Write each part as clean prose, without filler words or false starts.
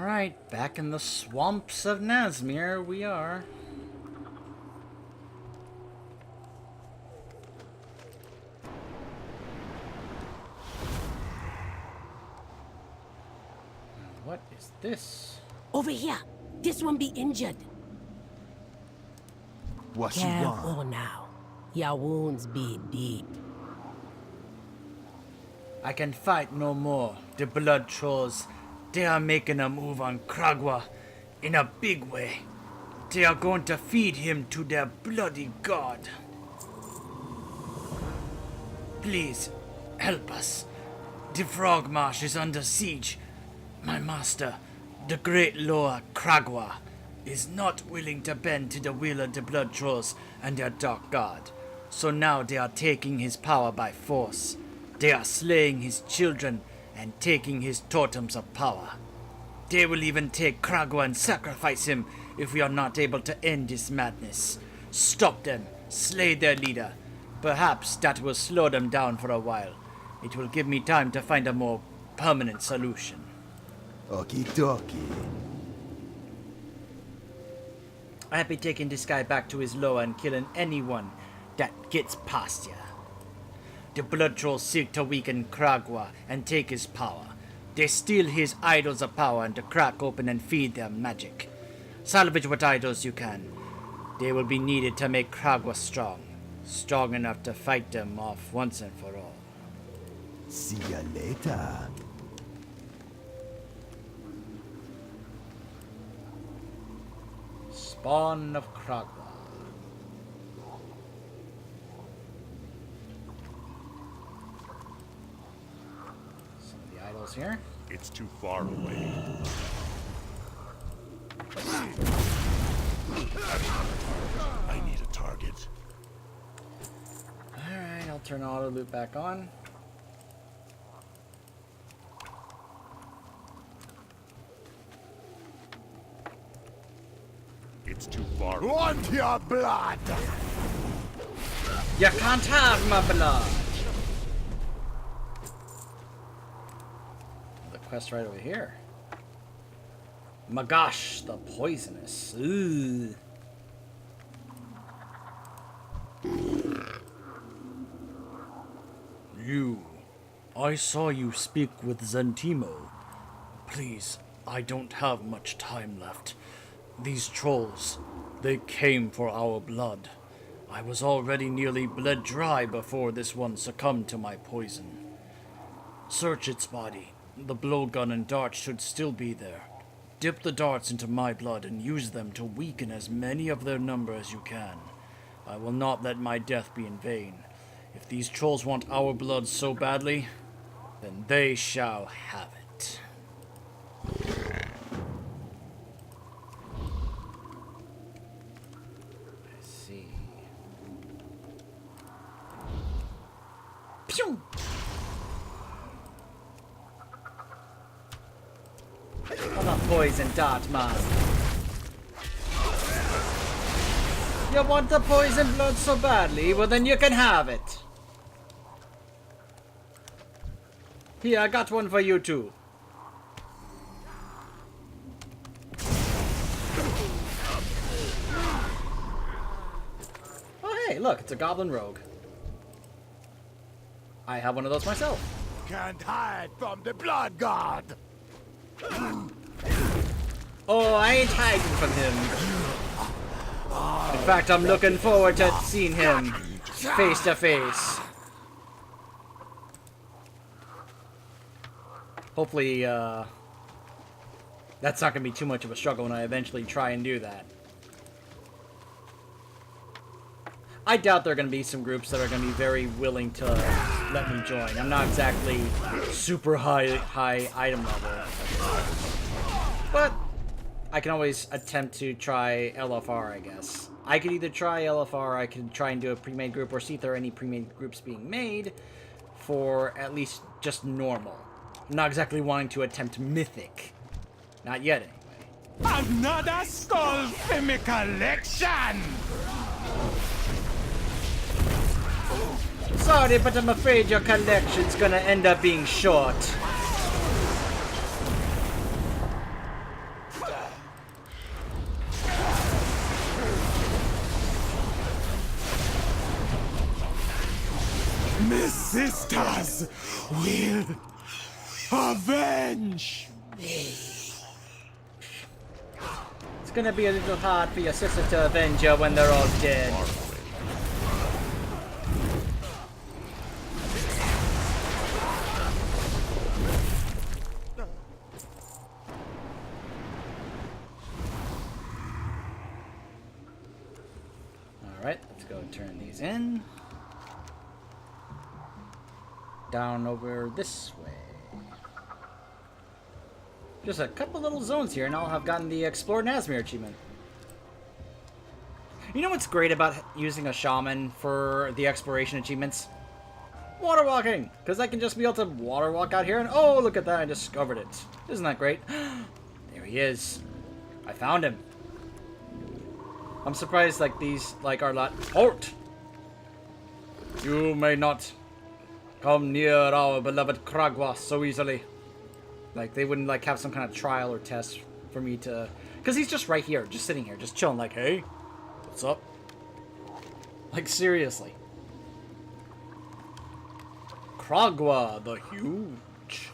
Alright, back in the swamps of Nazmir we are. What is this? Over here. This one be injured. What you want? Careful now. Your wounds be deep. I can fight no more. The blood trolls, they are making a move on Kragwa in a big way. They are going to feed him to their bloody god. Please, help us. The Frog Marsh is under siege. My master, the great Lord Kragwa, is not willing to bend to the will of the blood trolls and their dark god. So now they are taking his power by force. They are slaying his children and taking his totems of power. They will even take Kragwa and sacrifice him if we are not able to end this madness. Stop them, slay their leader. Perhaps that will slow them down for a while. It will give me time to find a more permanent solution. Okie dokie. I'll be taking this guy back to his loa and killing anyone that gets past ya. The blood trolls seek to weaken Kragwa and take his power. They steal his idols of power and to crack open and feed their magic. Salvage what idols you can. They will be needed to make Kragwa strong. Strong enough to fight them off once and for all. See ya later. Spawn of Kragwa. Some of the idols here. It's too far away. I need a target. Alright, I'll turn auto loop back on. It's too far away. Want your blood? You can't have my blood! The quest right over here. Magash, the poisonous. Ooh. You. I saw you speak with Zentimo. Please, I don't have much time left. These trolls, they came for our blood. I was already nearly bled dry before this one succumbed to my poison. Search its body. The blowgun and darts should still be there. Dip the darts into my blood and use them to weaken as many of their number as you can. I will not let my death be in vain. If these trolls want our blood so badly, then they shall have it. Let's see. Pew! I'm a poison dart, man. You want the poison blood so badly? Well, then you can have it. Here, I got one for you too. Oh, hey, look, it's a goblin rogue. I have one of those myself. Can't hide from the blood god. Oh, I ain't hiding from him. In fact, I'm looking forward to seeing him face to face. Hopefully, that's not going to be too much of a struggle when I eventually try and do that. I doubt there are going to be some groups that are going to be very willing to let me join. I'm not exactly super high item level. But I can always attempt to try LFR, I guess. I could either try LFR, I could try and do a pre-made group, or see if there are any pre-made groups being made for at least just normal. I'm not exactly wanting to attempt Mythic. Not yet, anyway. Another skull for me collection! Sorry, but I'm afraid your collection's gonna end up being short. sisters will avenge. It's gonna be a little hard for your sister to avenge you when they're all dead. Alright, let's go and turn these in. Down over this way. Just a couple little zones here and I'll have gotten the Explore Nazmir achievement. You know what's great about using a shaman for the exploration achievements? Water walking! Because I can just be able to water walk out here and oh, look at that, I discovered it. Isn't that great? There he is. I found him. I'm surprised like these like are not halt. You may not come near our beloved Kragwa so easily. Like they wouldn't like have some kind of trial or test for me to, because he's just right here, just sitting here, just chilling. Like, hey, what's up? Like seriously. Kragwa the Huge.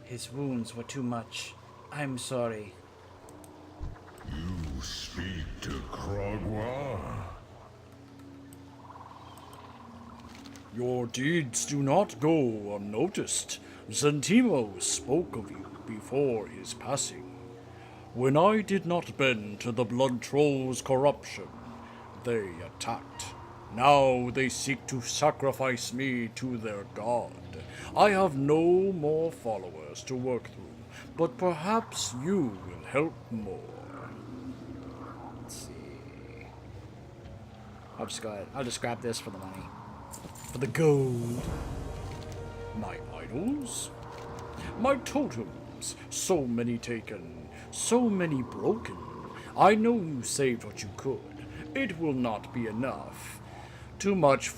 His wounds were too much. I'm sorry. You speak to Kragwa? Your deeds do not go unnoticed. Zentimo spoke of you before his passing. When I did not bend to the Blood Troll's corruption, they attacked. Now they seek to sacrifice me to their god. I have no more followers to work through, but perhaps you will help more. Let's see. I'll just go ahead. I'll just grab this for the money. For the gold. My idols? My totems. So many taken, so many broken. I know you saved what you could. It will not be enough. Too much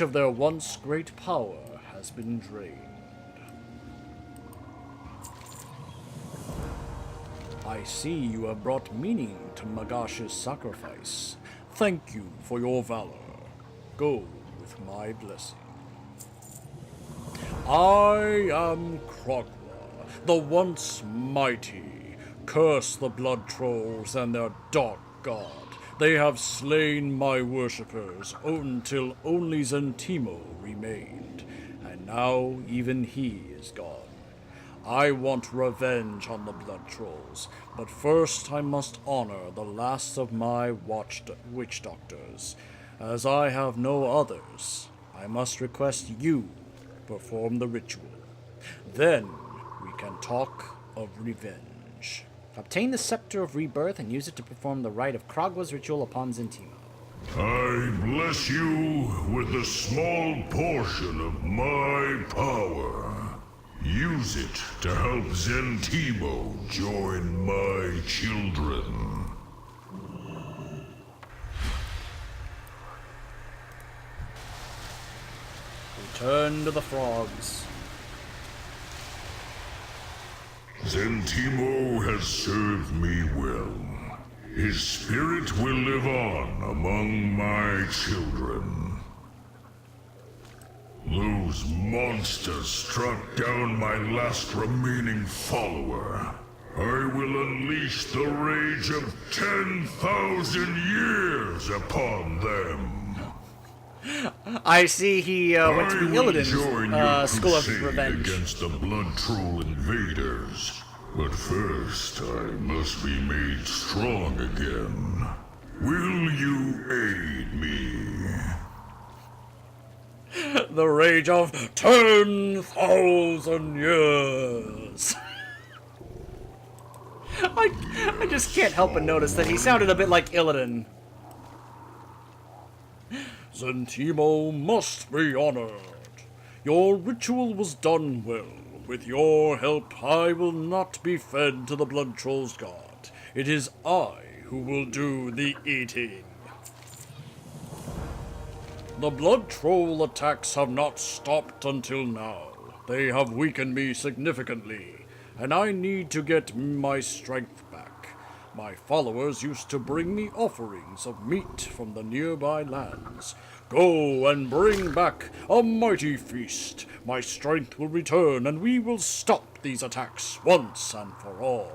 of their once great power has been drained. I see you have brought meaning to Magash's sacrifice. Thank you for your valor. Go with my blessing. I am Kragwa, the once mighty. Curse the blood trolls and their dark god. They have slain my worshippers until only Zentimo remained, and now even he is gone. I want revenge on the blood trolls, but first I must honor the last of my witch doctors. As I have no others, I must request you perform the ritual. Then we can talk of revenge. Obtain the Scepter of Rebirth and use it to perform the rite of Kragwa's ritual upon Zentimo. I bless you with a small portion of my power. Use it to help Zentimo join my children. Return to the frogs. Zentimo has served me well. His spirit will live on among my children. Those monsters struck down my last remaining follower. I will unleash the rage of 10,000 years upon them. I see he went to the Illidan's School of Revenge. Against the blood troll invaders. But first, I must be made strong again. Will you aid me? The rage of 10,000 years. I just can't help but notice that he sounded a bit like Illidan. Zentimo must be honored. Your ritual was done well. With your help, I will not be fed to the blood troll's god. It is I who will do the eating. The blood troll attacks have not stopped until now. They have weakened me significantly, and I need to get my strength back. My followers used to bring me offerings of meat from the nearby lands. Go and bring back a mighty feast. My strength will return, and we will stop these attacks once and for all.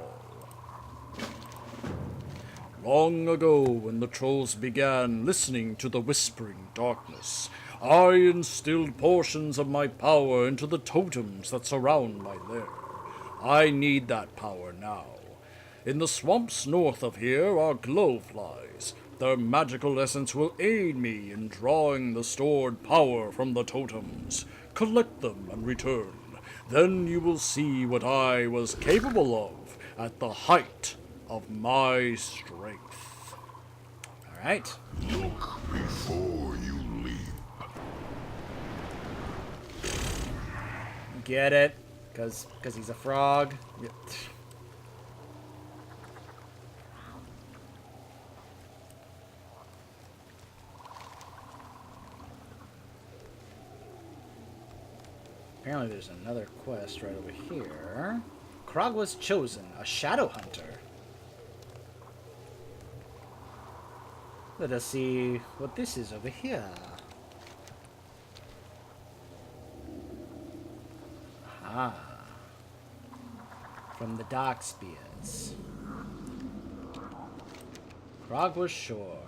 Long ago, when the trolls began listening to the whispering darkness, I instilled portions of my power into the totems that surround my lair. I need that power now. In the swamps north of here are glowflies. Their magical essence will aid me in drawing the stored power from the totems. Collect them and return. Then you will see what I was capable of at the height of my strength. All right. Look before you leap. Get it? Because he's a frog. Yep. Apparently there's another quest right over here. Kragwa's Chosen, a shadow hunter. Let us see what this is over here. Ah. From the Dark Spears. Kragwa's Shore.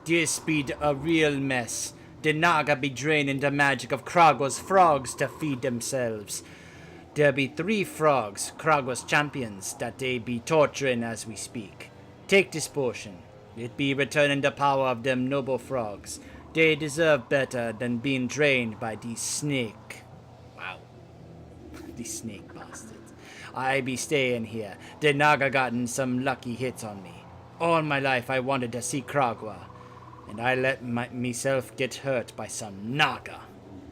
This be a real mess. The Naga be draining the magic of Kragwa's frogs to feed themselves. There be 3 frogs, Kragwa's champions, that they be torturing as we speak. Take this potion. It be returning the power of them noble frogs. They deserve better than being drained by these snake. Wow. These snake bastards. I be staying here. The Naga gotten some lucky hits on me. All my life I wanted to see Kragwa. And I let myself get hurt by some Naga.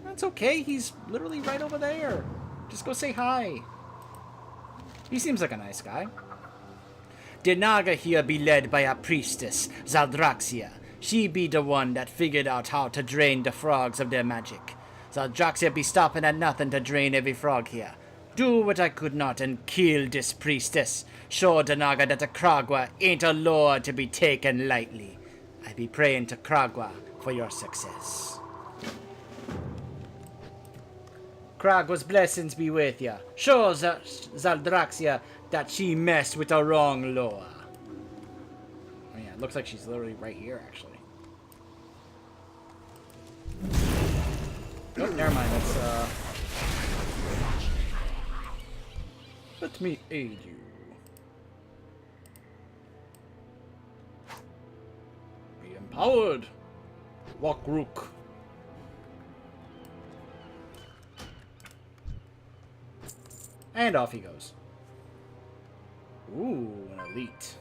That's okay, he's literally right over there. Just go say hi. He seems like a nice guy. The Naga here be led by a priestess, Zaldraxia. She be the one that figured out how to drain the frogs of their magic. Zaldraxia be stopping at nothing to drain every frog here. Do what I could not and kill this priestess. Show the Naga that the Kragwa ain't a lord to be taken lightly. I be praying to Kragwa for your success. Kragwa's blessings be with ya. Show Zaldraxia that she messed with the wrong Loa. Oh yeah, it looks like she's literally right here, actually. Oh, never mind, that's, Let me aid you. Be empowered, Walkrook. And off he goes. Ooh, an elite.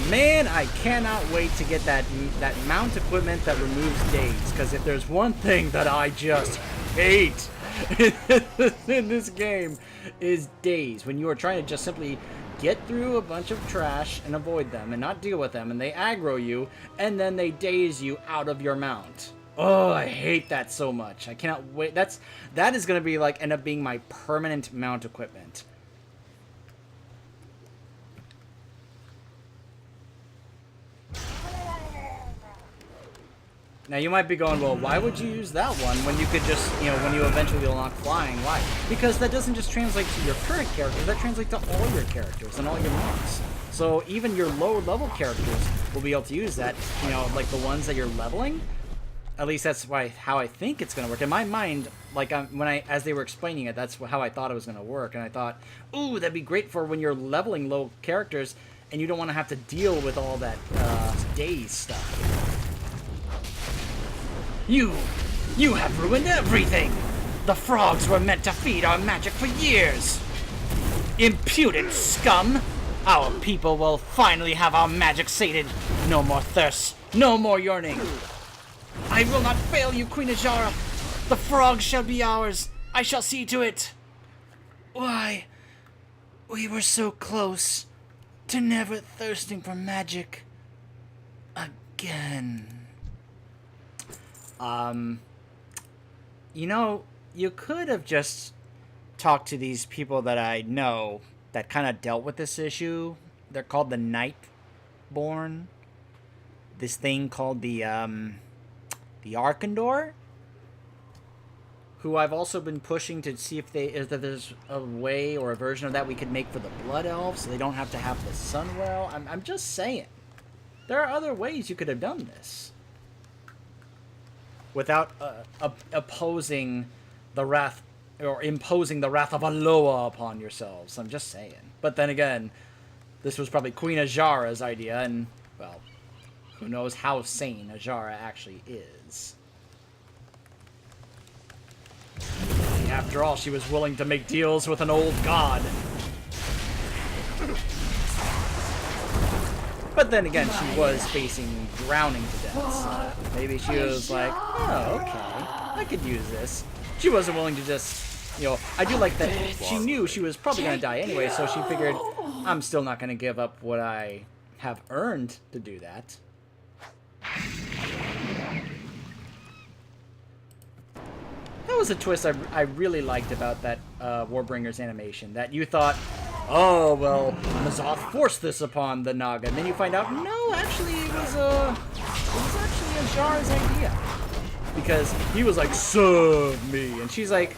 Man, I cannot wait to get that mount equipment that removes days. Because if there's one thing that I just hate in this game, is days. When you are trying to just simply get through a bunch of trash and avoid them and not deal with them, and they aggro you, and then they daze you out of your mount. Oh, I hate that so much. I cannot wait. That is going to be like end up being my permanent mount equipment. Now you might be going, well, why would you use that one when you could just, when you eventually unlock flying? Why? Because that doesn't just translate to your current characters, that translates to all your characters and all your mods. So even your lower level characters will be able to use that, like the ones that you're leveling. At least that's how I think it's going to work. In my mind, like as they were explaining it, that's how I thought it was going to work. And I thought, ooh, that'd be great for when you're leveling low characters and you don't want to have to deal with all that daze stuff. You have ruined everything! The frogs were meant to feed our magic for years! Impudent scum! Our people will finally have our magic sated. No more thirst, no more yearning. I will not fail you, Queen Ajara. The frogs shall be ours. I shall see to it. Why We were so close to never thirsting for magic again. You know, you could have just talked to these people that I know that kind of dealt with this issue. They're called the Nightborn. This thing called the Arkandor, who I've also been pushing to see if there's a way or a version of that we could make for the Blood Elves, so they don't have to have the Sunwell. I'm just saying, there are other ways you could have done this without opposing the wrath or imposing the wrath of Aloha upon yourselves. I'm just saying. But then again, this was probably Queen Ajara's idea, and well, who knows how sane Ajara actually is. After all, she was willing to make deals with an old god. But then again, she was facing drowning to death, so maybe she was like, oh, okay, I could use this. She wasn't willing to just, you know, I do like that she knew she was probably going to die anyway, so she figured, I'm still not going to give up what I have earned to do that. That was a twist I really liked about that Warbringer's animation, that you thought, oh, well, Mazoth forced this upon the Naga, and then you find out, no, actually, it was actually Ajara's idea. Because he was like, serve me, and she's like,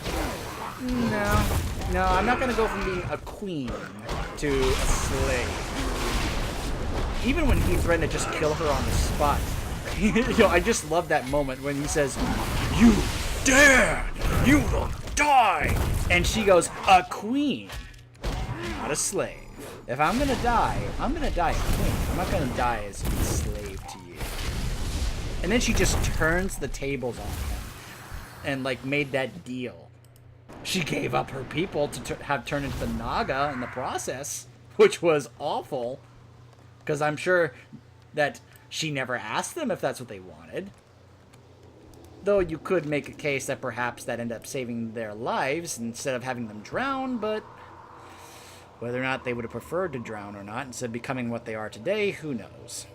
no, I'm not going to go from being a queen to a slave. Even when he threatened to just kill her on the spot. You know, I just love that moment when he says, you dare! You will die! And she goes, a queen, not a slave. If I'm gonna die, I'm gonna die a queen. I'm not gonna die as a slave to you. And then she just turns the tables on him and, like, made that deal. She gave up her people to have turned into the Naga in the process, which was awful. Because I'm sure that she never asked them if that's what they wanted. Though you could make a case that perhaps that ended up saving their lives instead of having them drown, but whether or not they would have preferred to drown or not instead of becoming what they are today, who knows.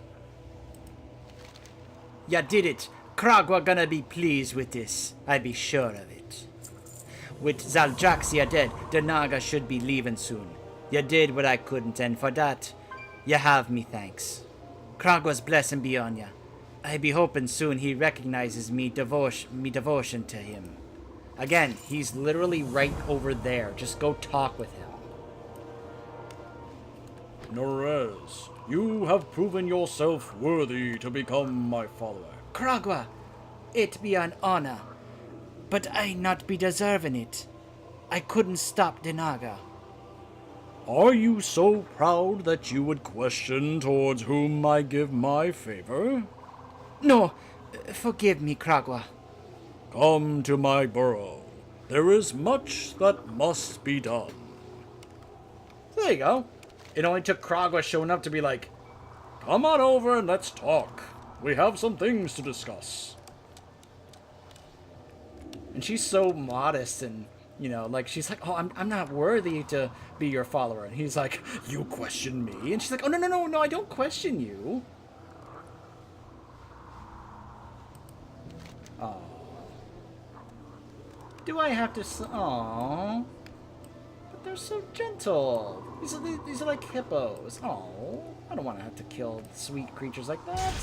Ya did it. Kragwa gonna be pleased with this. I be sure of it. With Zaljaxia dead, the Naga should be leaving soon. Ya did what I couldn't, and for that, ya have me thanks. Kragwa's blessing be on ya. I be hoping soon he recognizes me devotion to him. Again, he's literally right over there. Just go talk with him. Nerez, you have proven yourself worthy to become my follower. Kragwa, it be an honor, but I not be deserving it. I couldn't stop the Naga. Are you so proud that you would question towards whom I give my favor? No, forgive me, Kragwa. Come to my burrow. There is much that must be done. So there you go. It only took Kragwa showing up to be like, Come on over and let's talk. We have some things to discuss. and she's so modest and, you know, like, she's like, oh, I'm not worthy to be your follower. And he's like, you question me? And she's like, oh, no, I don't question you. Oh. Do I have to... Oh. But they're so gentle. These are like hippos. Oh. I don't want to have to kill sweet creatures like that.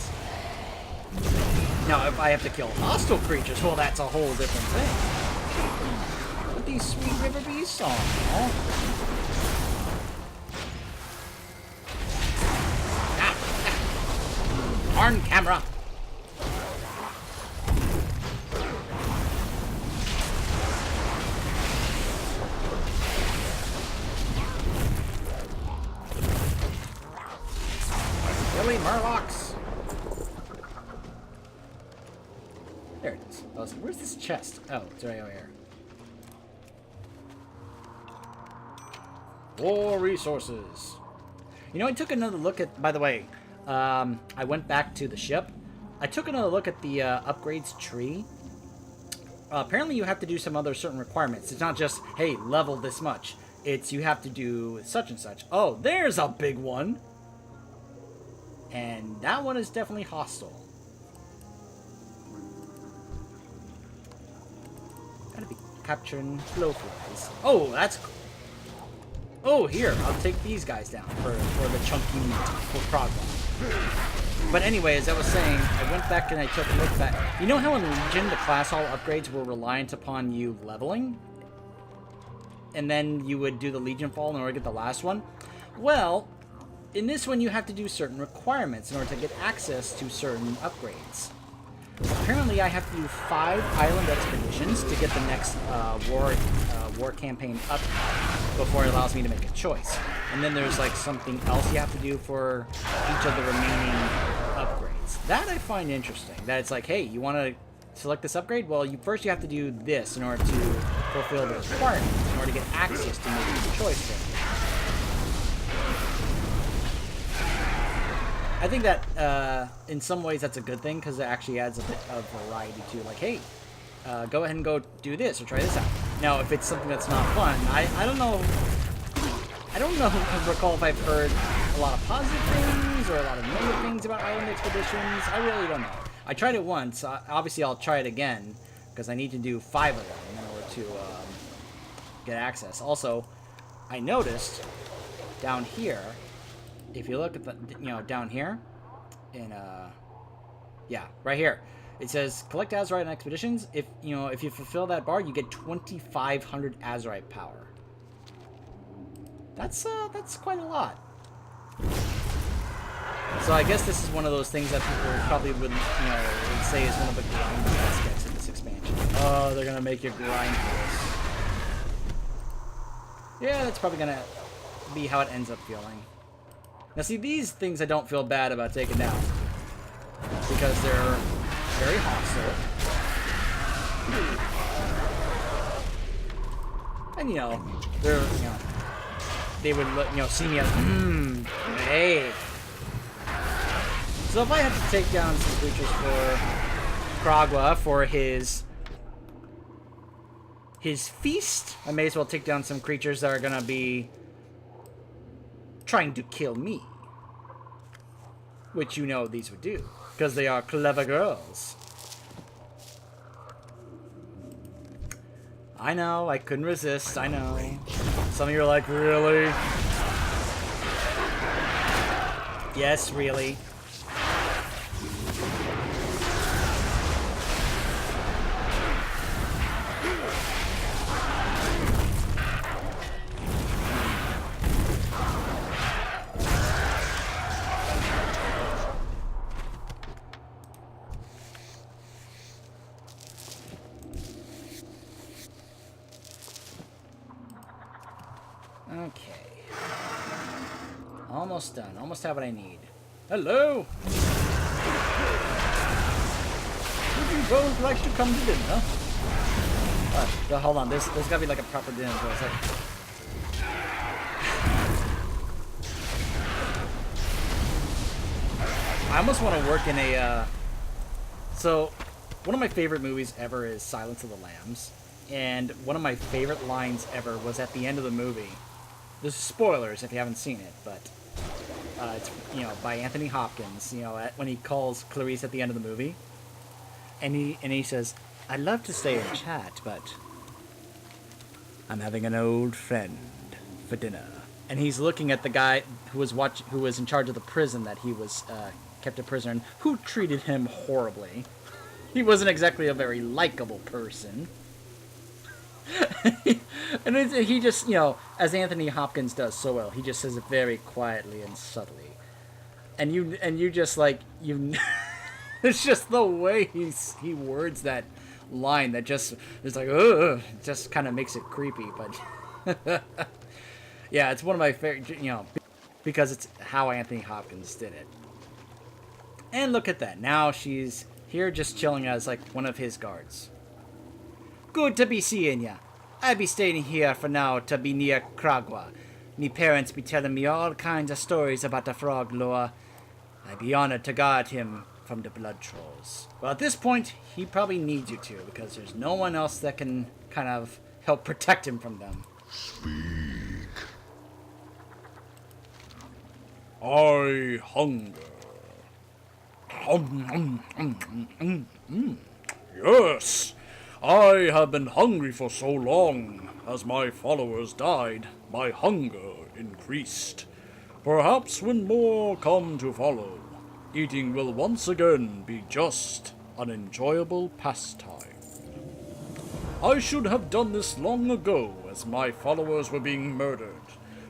Now, if I have to kill hostile creatures, well, that's a whole different thing. But these sweet river beasts, oh. Darn camera. Billy Murlocs. There it is. I was like, where's this chest? Oh, it's right over here. 4 resources. You know, I took another look at, by the way, I went back to the ship. I took another look at the upgrades tree. Apparently you have to do some other certain requirements. It's not just, hey, level this much. It's you have to do such and such. Oh, there's a big one. And that one is definitely hostile. Gotta be capturing blowflies. Oh, that's cool. Oh, here, I'll take these guys down for the chunky meat for Kragwa. But anyway, as I was saying, I went back and I took a look at... You know how in Legion, the class hall upgrades were reliant upon you leveling? And then you would do the Legion Fall in order to get the last one? Well, in this one, you have to do certain requirements in order to get access to certain upgrades. Apparently, I have to do 5 island expeditions to get the next war campaign up before it allows me to make a choice. And then there's like something else you have to do for each of the remaining upgrades. That I find interesting. That it's like, hey, you want to select this upgrade? Well, first you have to do this in order to fulfill the requirements, in order to get access to making the choice for it. I think that in some ways that's a good thing because it actually adds a bit of variety to like, hey, go ahead and go do this or try this out. Now, if it's something that's not fun, I don't know. I don't recall if I've heard a lot of positive things or a lot of negative things about island expeditions. I really don't know. I tried it once. Obviously, I'll try it again because I need to do 5 of them in order to get access. Also, I noticed down here, if you look at the, down here, in yeah, right here, it says collect Azurite on expeditions. If you fulfill that bar, you get 2,500 Azurite power. That's quite a lot. So I guess this is one of those things that people probably would say is one of the grind aspects of this expansion. Oh, they're gonna make you grind for this. Yeah, that's probably gonna be how it ends up feeling. Now see, these things I don't feel bad about taking down because they're very hostile. And they're they would see me as hey. So if I had to take down some creatures for Kragwa for his feast, I may as well take down some creatures that are gonna be trying to kill me. Which these would do. Because they are clever girls. I know, I couldn't resist, I know. Some of you are like, really? Yes, really. Okay. Almost done. Almost have what I need. Hello! Would you both like to come to dinner? Hold on. There's gotta be like a proper dinner. So it's like... I almost want to work in a... So, one of my favorite movies ever is Silence of the Lambs. And one of my favorite lines ever was at the end of the movie. This is spoilers if you haven't seen it, but it's by Anthony Hopkins. When he calls Clarice at the end of the movie, and he says, "I'd love to stay and chat, but I'm having an old friend for dinner." And he's looking at the guy who was in charge of the prison that he was kept a prisoner in, who treated him horribly. He wasn't exactly a very likable person. And he just, as Anthony Hopkins does so well, he just says it very quietly and subtly. And you just like, it's just the way he words that line that just, it's like, ugh, it just kind of makes it creepy, but yeah, it's one of my favorite, because it's how Anthony Hopkins did it. And look at that, now she's here just chilling as like one of his guards. Good to be seeing ya. I be staying here for now to be near Kragwa. Me parents be telling me all kinds of stories about the frog lore. I be honored to guard him from the blood trolls. Well, at this point, he probably needs you to, because there's no one else that can kind of help protect him from them. Speed. I hunger. Yes, I have been hungry for so long. As my followers died, my hunger increased. Perhaps when more come to follow, eating will once again be just an enjoyable pastime. I should have done this long ago as my followers were being murdered,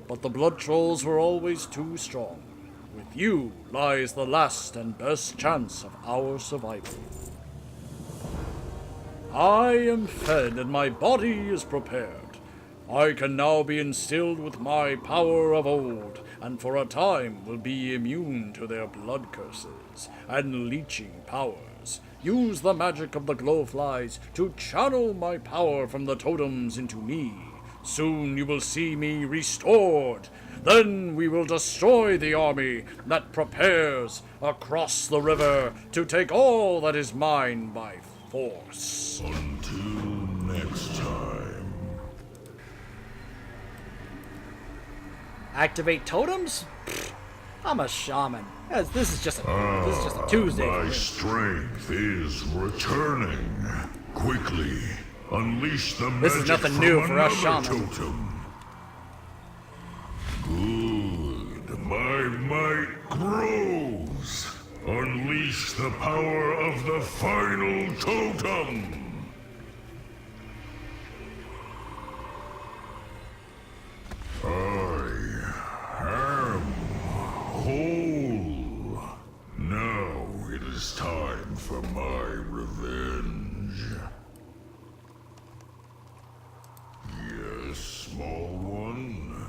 but the blood trolls were always too strong. With you lies the last and best chance of our survival. I am fed and my body is prepared. I can now be instilled with my power of old, and for a time will be immune to their blood curses and leeching powers. Use the magic of the glowflies to channel my power from the totems into me. Soon you will see me restored. Then we will destroy the army that prepares across the river to take all that is mine by force. Until next time. Activate totems? Pfft, I'm a shaman. This is just a Tuesday for My me. strength is returning. Quickly, unleash the magic This is nothing new from for us another shamans. totem. Good. My might grows. Unleash the power of the final totem. I am whole. Now it is time for my revenge. Yes, small one?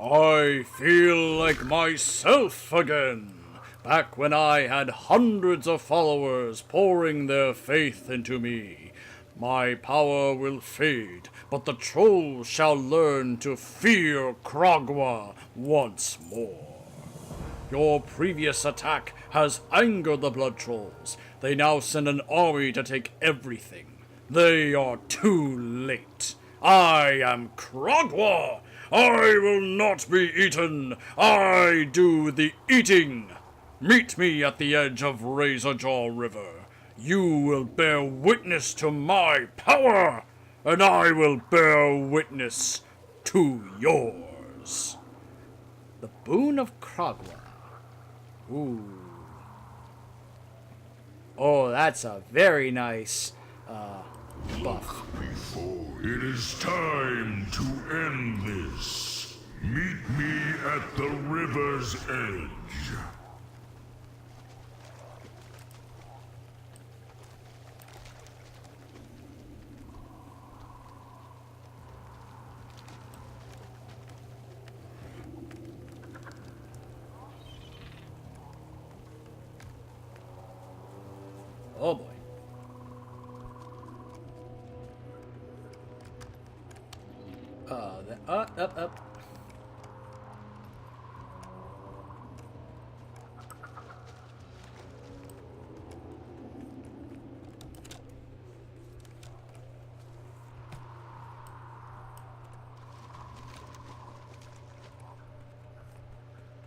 I feel like myself again. Back when I had hundreds of followers pouring their faith into me. My power will fade, but the trolls shall learn to fear Kragwa once more. Your previous attack has angered the blood trolls. They now send an army to take everything. They are too late. I am Kragwa. I will not be eaten. I do the eating. Meet me at the edge of Razorjaw River. You will bear witness to my power, and I will bear witness to yours. The Boon of Kragwa. Ooh. Oh, that's a very nice buff. Before it is time to end this, meet me at the river's edge. Oh boy. Up.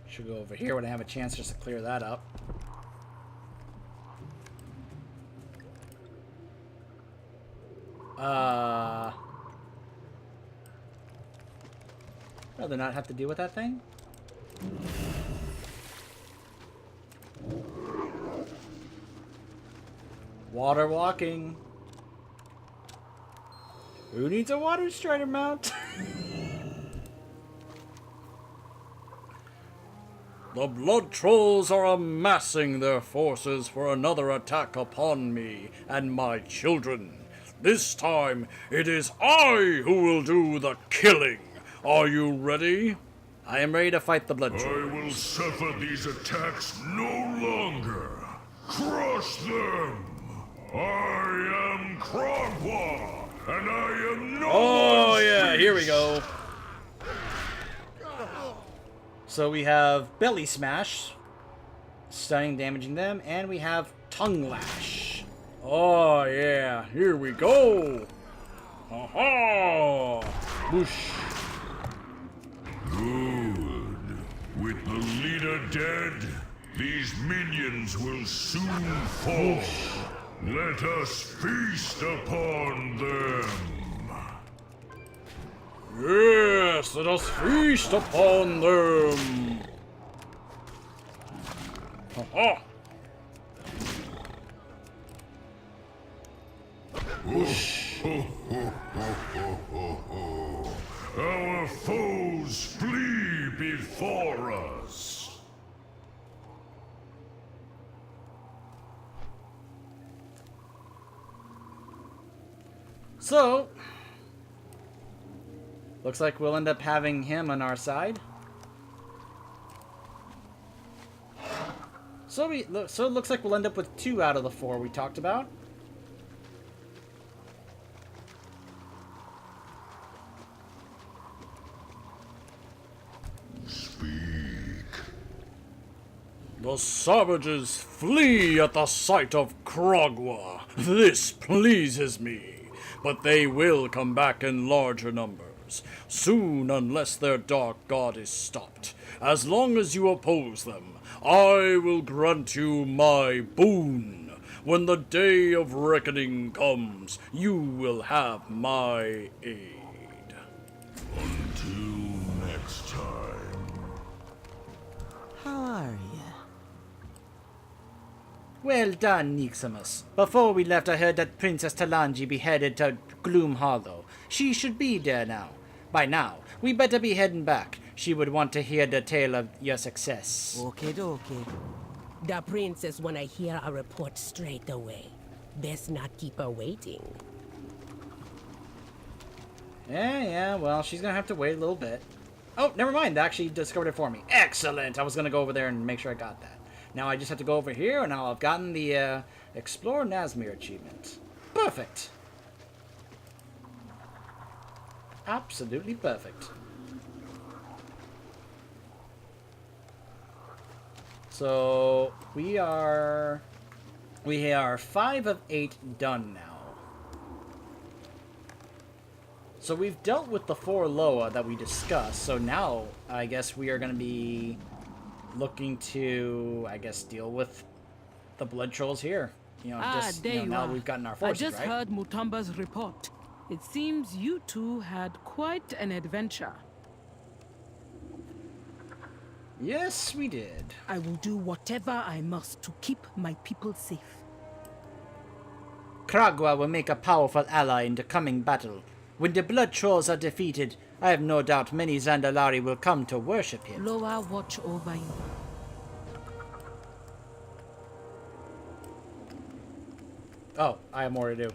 Should go over here when I have a chance just to clear that up. Rather not have to deal with that thing? Water walking. Who needs a water strider mount? The blood trolls are amassing their forces for another attack upon me and my children. This time, it is I who will do the killing. Are you ready? I am ready to fight the blood I troll. will suffer these attacks no longer. Crush them! I am Kragwa, and I am no Oh one's yeah, here we beast. go. So we have Belly Smash, stunning, damaging them, and we have Tongue Lash. Oh yeah, here we go. Aha! Whoosh. Good. leader dead, these minions will soon fall. Let us feast upon them. Yes, let us feast upon them. Ha-ha. Our foes flee before us. So, looks like we'll end up having him on our side. So it looks like we'll end up with 2 out of the 4 we talked about. The savages flee at the sight of Kragwa. This pleases me, but they will come back in larger numbers, soon unless their dark god is stopped. As long as you oppose them, I will grant you my boon. When the day of reckoning comes, you will have my aid. Until next time. How are you? Well done, Niximus. Before we left, I heard that Princess Talanji be headed to Gloom Hollow. She should be there now. By now, we better be heading back. She would want to hear the tale of your success. Okay. The princess wanna hear a report straight away. Best not keep her waiting. Yeah, well, she's gonna have to wait a little bit. Oh, never mind, they actually discovered it for me. Excellent! I was gonna go over there and make sure I got that. Now I just have to go over here, and I'll have gotten the Explore Nazmir achievement. Perfect! Absolutely perfect. So, we are 5 of 8 done now. So we've dealt with the 4 Loa that we discussed, so now I guess we are going to be looking to, I guess, deal with the blood trolls here. You know, just there now are. we've gotten our I forces, just right? heard Mutamba's report. It seems you two had quite an adventure. Yes, we did. I will do whatever I must to keep my people safe. Kragwa will make a powerful ally in the coming battle. When the blood trolls are defeated, I have no doubt many Zandalari will come to worship him. Loa, watch over you. Oh, I have more to do.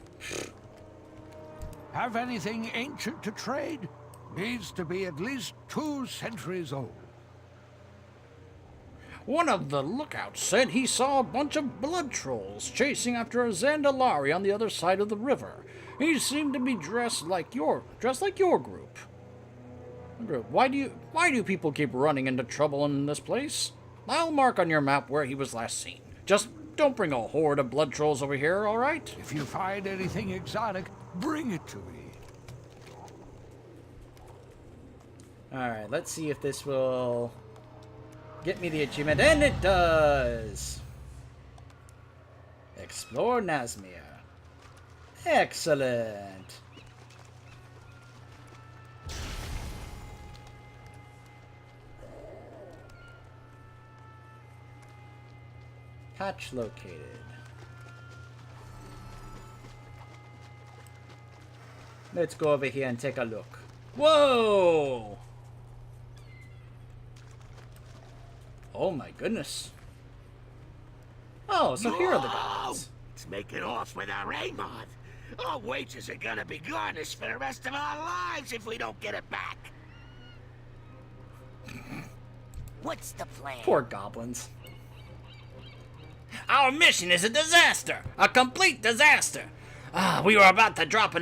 Have anything ancient to trade? Needs to be at least 2 centuries old. One of the lookouts said he saw a bunch of blood trolls chasing after a Zandalari on the other side of the river. He seemed to be dressed like your group. Why do people keep running into trouble in this place? I'll mark on your map where he was last seen. Just don't bring a horde of blood trolls over here, all right? If you find anything exotic, bring it to me. Alright, let's see if this will get me the achievement. And it does! Explore Nazmir. Excellent! Patch located. Let's go over here and take a look. Whoa! Oh my goodness. Oh, so here are the gods. It's making off with our Raymond. Our wages are gonna be garnished for the rest of our lives if we don't get it back. What's the plan? Poor goblins. Our mission is a disaster! A complete disaster! We were about to drop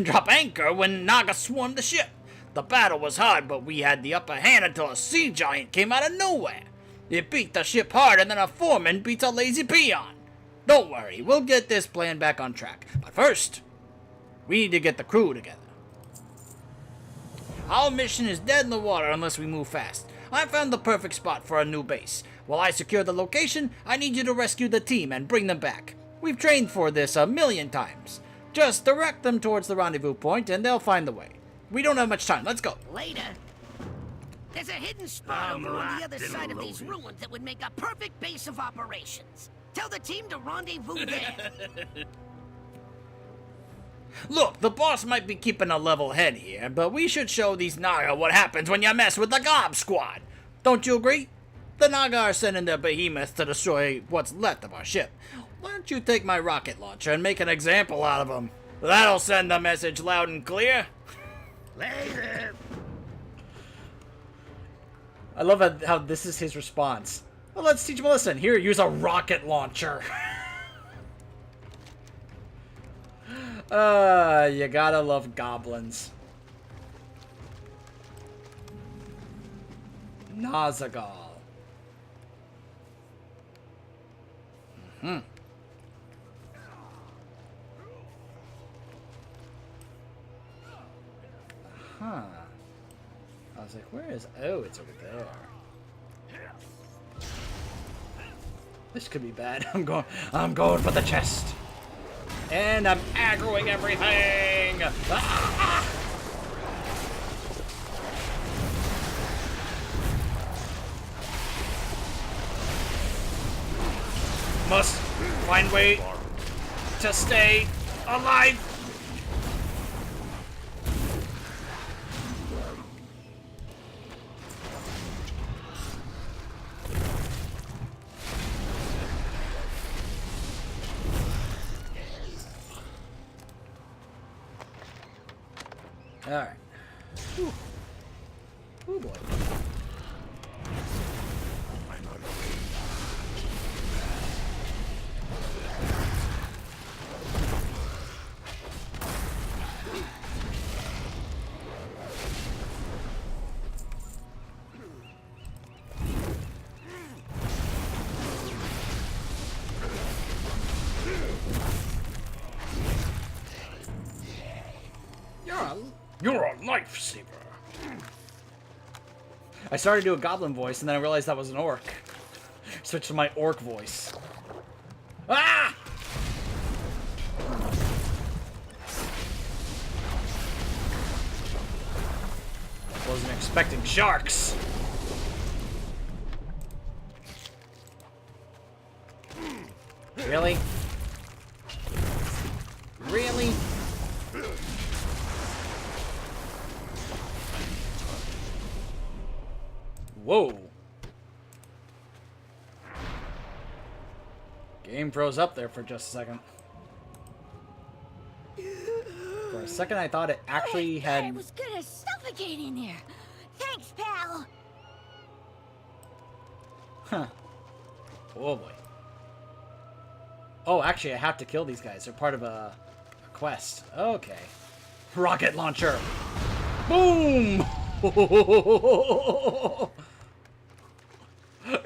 drop anchor when Naga swarmed the ship. The battle was hard, but we had the upper hand until a sea giant came out of nowhere. It beat the ship harder than a foreman beats a lazy peon. Don't worry, we'll get this plan back on track. But first, we need to get the crew together. Our mission is dead in the water unless we move fast. I found the perfect spot for a new base. While I secure the location, I need you to rescue the team and bring them back. We've trained for this 1,000,000 times. Just direct them towards the rendezvous point and they'll find the way. We don't have much time. Let's go. Later. There's a hidden spot over on the other side of these ruins that would make a perfect base of operations. Tell the team to rendezvous there. Look, the boss might be keeping a level head here, but we should show these Naga what happens when you mess with the Gob Squad. Don't you agree? The Naga are sending their behemoths to destroy what's left of our ship. Why don't you take my rocket launcher and make an example out of them? That'll send the message loud and clear. Later. I love how this is his response. Well, let's teach him a lesson. Here, use a rocket launcher. You gotta love goblins. Nazagal. Huh. I was like, where is... Oh, it's over there. This could be bad. I'm going for the chest. And I'm aggroing everything! Ah! Must find way to stay alive! Alright. Oh boy. You're a lifesaver. I started to do a goblin voice, and then I realized that was an orc. Switched to my orc voice. Ah! Wasn't expecting sharks. Really? Really? Whoa. Game froze up there for just a second. For a second I thought it actually had... It was gonna suffocate in there. Thanks, pal. Huh. Oh boy. Oh, actually I have to kill these guys. They're part of a quest. Okay. Rocket launcher. Boom!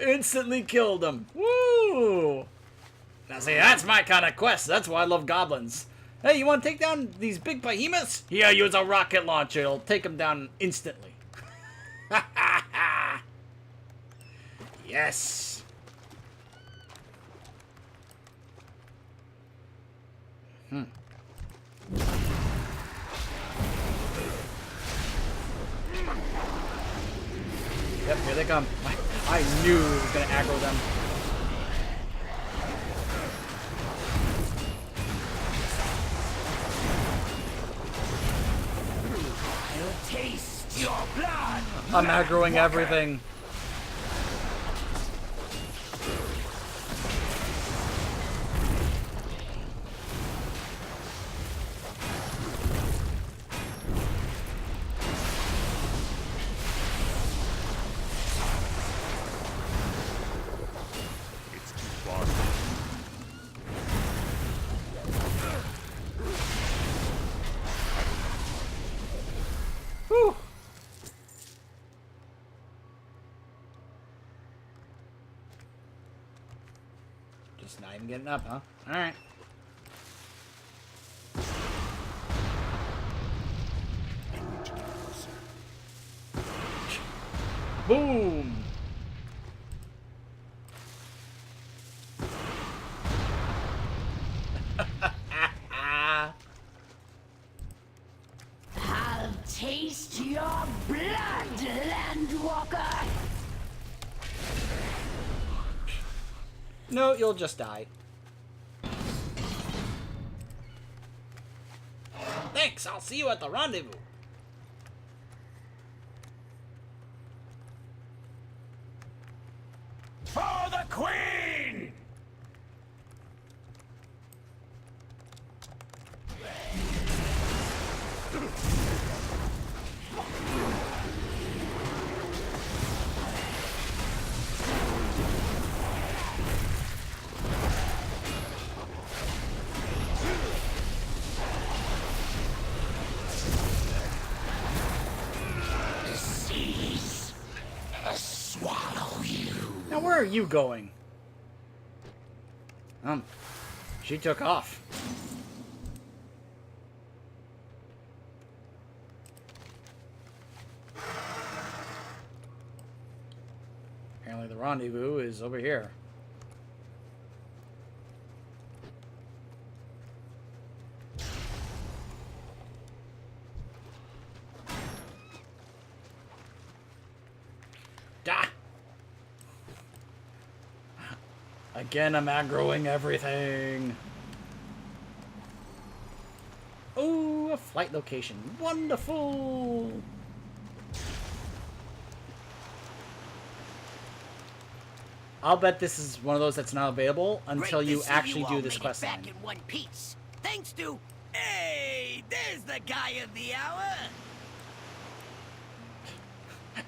Instantly killed him. Woo! Now see, that's my kind of quest. That's why I love goblins. Hey, you want to take down these big behemoths? Here, use a rocket launcher. It'll take them down instantly. Yes. Yep, here they come. I knew it was gonna aggro them. I'll taste your blood. I'm aggroing everything. Whew. Just not even getting up, huh? Alright. Boom! I'll taste your blood, Landwalker! No, you'll just die. Thanks, I'll see you at the rendezvous. For the Queen! Now where are you going? She took off. Apparently the rendezvous is over here. Da! Again, I'm aggroing everything. Oh, a flight location. Wonderful! I'll bet this is one of those that's not available until Great you to see actually you do all this made it quest line. back in one piece. Thanks to... Hey, there's the guy of the hour.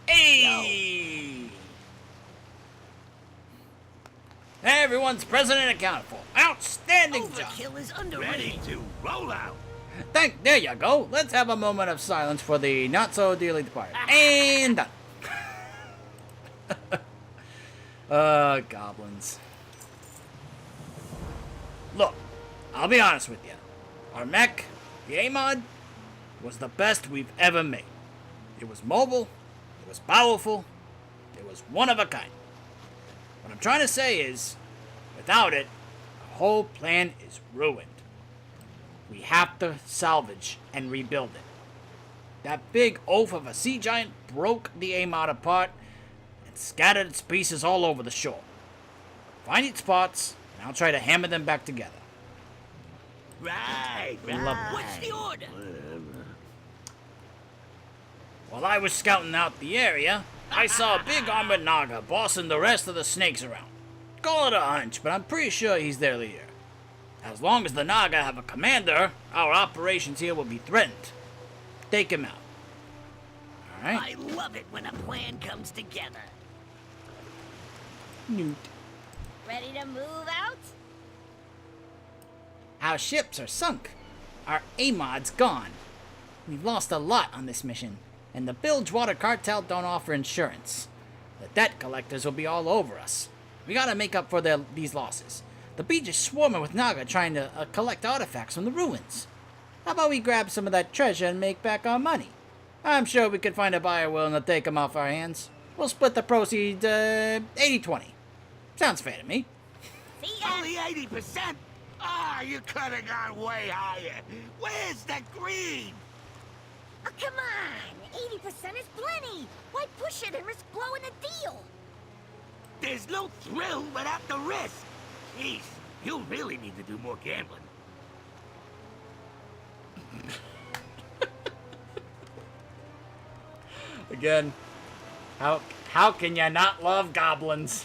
Hey! Everyone's present and accounted for. Outstanding job. Overkill is underrated. Ready to roll out. There you go. Let's have a moment of silence for the not so dearly departed. And done. Goblins. Look, I'll be honest with you. Our mech, the A-Mod, was the best we've ever made. It was mobile, it was powerful, it was one of a kind. What I'm trying to say is, without it, the whole plan is ruined. We have to salvage and rebuild it. That big oaf of a sea giant broke the A-Mod apart and scattered its pieces all over the shore. Find its spots, and I'll try to hammer them back together. Right, What's the order? While I was scouting out the area, I saw a big armored Naga bossing the rest of the snakes around. Call it a hunch, but I'm pretty sure he's their leader. As long as the Naga have a commander, our operations here will be threatened. Take him out. Alright? I love it when a plan comes together. Newt. Ready to move out? Our ships are sunk. Our A-Mod's gone. We've lost a lot on this mission, and the Bilgewater Cartel don't offer insurance. The debt collectors will be all over us. We gotta make up for these losses. The beach is swarming with Naga trying to collect artifacts from the ruins. How about we grab some of that treasure and make back our money? I'm sure we could find a buyer willing to take them off our hands. We'll split the proceeds 80-20. Sounds fair to me. See ya! Only 80%? Ah, you're cutting on way higher. Where's the greed? Oh, come on! 80% is plenty! Why push it and risk blowing the deal? There's no thrill without the risk. Jeez, you really need to do more gambling. Again, how can you not love goblins?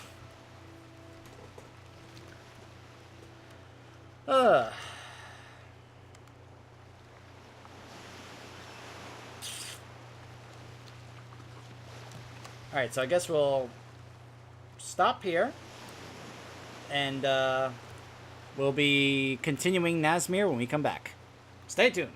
Alright, so I guess we'll stop here. And we'll be continuing Nazmir when we come back. Stay tuned.